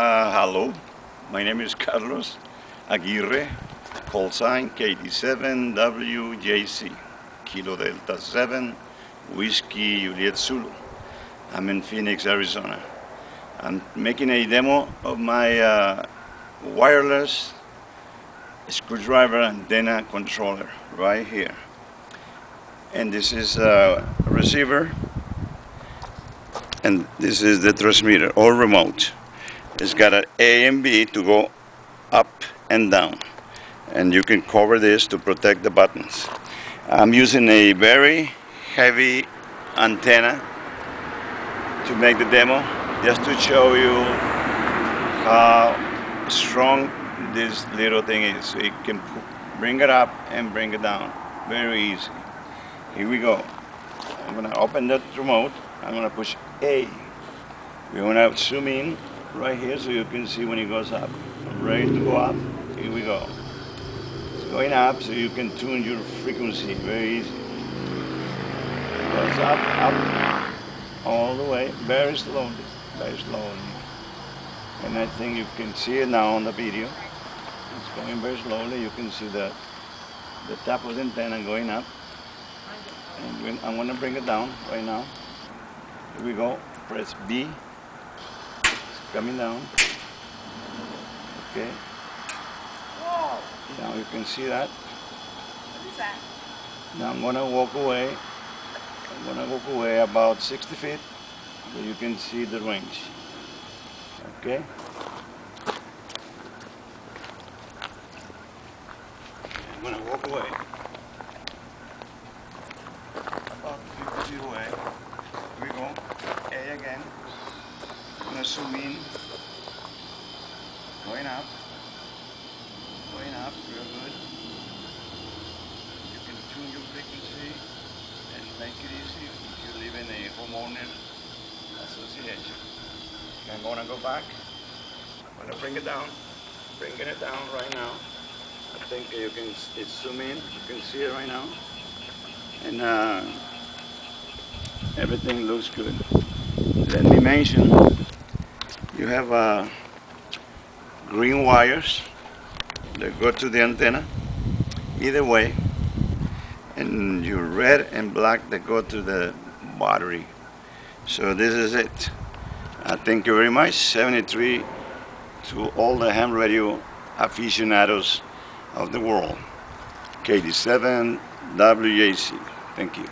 Hello, my name is Carlos Aguirre, call sign KD7WJC, Kilo Delta 7, Whiskey Juliet Zulu. I'm in Phoenix, Arizona. I'm making a demo of my wireless screwdriver antenna controller right here. And this is a receiver, and this is the transmitter, all remote. It's got an A and B to go up and down, and you can cover this to protect the buttons. I'm using a very heavy antenna to make the demo, just to show you how strong this little thing is. So you can bring it up and bring it down very easy. Here we go. I'm gonna open that remote. I'm gonna push A. We're gonna zoom in right here so you can see when it goes up. I'm ready to go up. Here we go. It's going up so you can tune your frequency very easy. It goes up, all the way, very slowly, very slowly. And I think you can see it now on the video. It's going very slowly. You can see the top of the antenna going up. And I'm going to bring it down right now. Here we go. Press B. It's coming down. Okay. Whoa. Now you can see that. What is that? Now I'm going to walk away. I'm going to walk away about 60 feet so you can see the range. Okay. I'm going to walk away. About 50 feet away. Here we go. A again. I'm going to zoom in. Going up. Going up real good. You can tune your frequency and make it easy if you live in a homeowner association. I'm going to go back. I'm going to bring it down. Bringing it down right now. I think you can zoom in. You can see it right now. And everything looks good. Let me mention, you have green wires that go to the antenna, either way, and your red and black that go to the battery. So this is it. Thank you very much. 73 to all the ham radio aficionados of the world. KD7 WJC. Thank you.